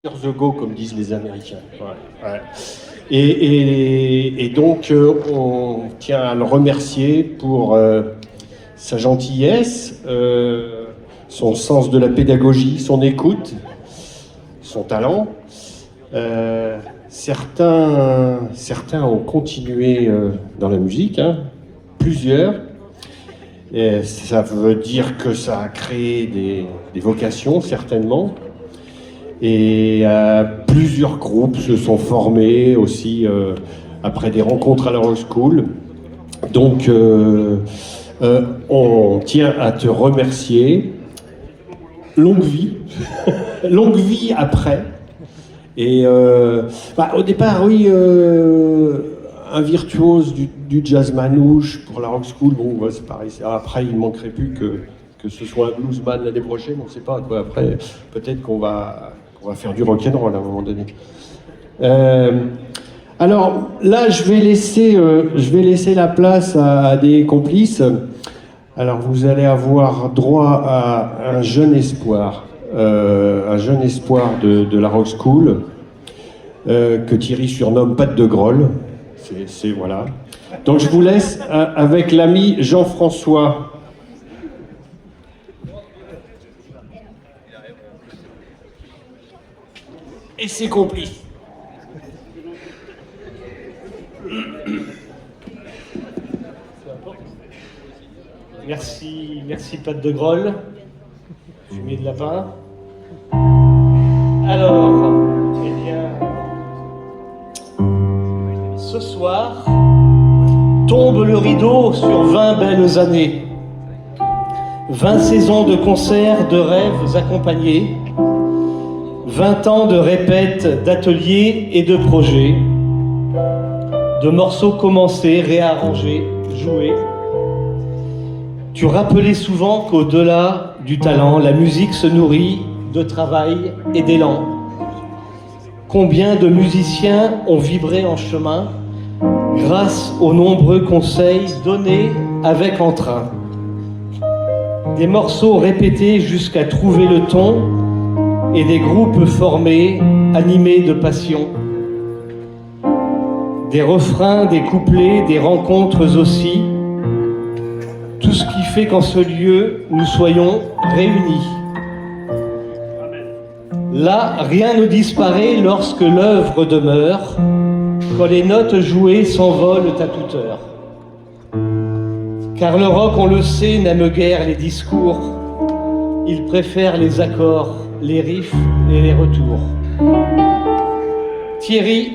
The go, comme disent les Américains. Ouais, ouais. Et donc, on tient à le remercier pour sa gentillesse, son sens de la pédagogie, son écoute, son talent. Certains ont continué dans la musique, hein, plusieurs. Et ça veut dire que ça a créé des vocations, certainement. Et plusieurs groupes se sont formés aussi après des rencontres à la Rock School. Donc, on tient à te remercier. Longue vie, longue vie après. Et au départ, oui, un virtuose du jazz manouche pour la Rock School. Bon, ouais, c'est pareil. Après, il ne manquerait plus que ce soit un bluesman l'année prochaine. On ne sait pas quoi. Après, peut-être qu'on va faire du rock'n'roll à un moment donné. Alors là, je vais laisser la place à des complices. Alors vous allez avoir droit à un jeune espoir de la Rock School que Thierry surnomme Patte de Grolle. C'est voilà. Donc je vous laisse avec l'ami Jean-François. Et ses complices. Merci Patte de Grolle, fumée de lapin. Alors, eh bien, ce soir, tombe le rideau sur 20 belles années, 20 saisons de concerts, de rêves accompagnés, 20 ans de répètes, d'ateliers et de projets, de morceaux commencés, réarrangés, joués. Tu rappelais souvent qu'au-delà du talent, la musique se nourrit de travail et d'élan. Combien de musiciens ont vibré en chemin grâce aux nombreux conseils donnés avec entrain. Des morceaux répétés jusqu'à trouver le ton et des groupes formés, animés de passion. Des refrains, des couplets, des rencontres aussi. Tout ce qui fait qu'en ce lieu, nous soyons réunis. Là, rien ne disparaît lorsque l'œuvre demeure, quand les notes jouées s'envolent à toute heure. Car le rock, on le sait, n'aime guère les discours. Il préfère les accords, les riffs et les retours. Thierry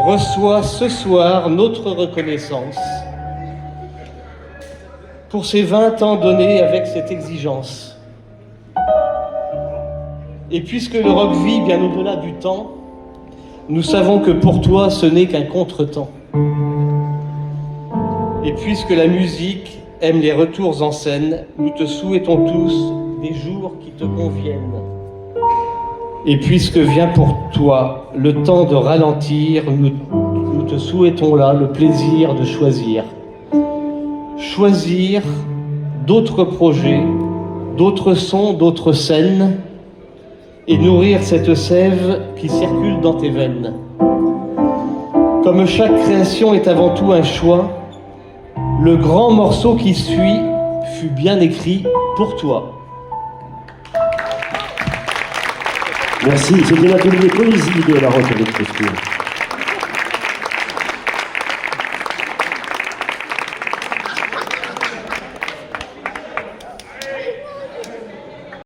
reçoit ce soir notre reconnaissance pour ses 20 ans donnés avec cette exigence. Et puisque le rock vit bien au-delà du temps, nous savons que pour toi ce n'est qu'un contretemps. Et puisque la musique aime les retours en scène, nous te souhaitons tous des jours qui te conviennent. Et puisque vient pour toi le temps de ralentir, nous te souhaitons là le plaisir de choisir. Choisir d'autres projets, d'autres sons, d'autres scènes, et nourrir cette sève qui circule dans tes veines. Comme chaque création est avant tout un choix, le grand morceau qui suit fut bien écrit pour toi. Merci, c'était l'atelier poésie de la Rock School.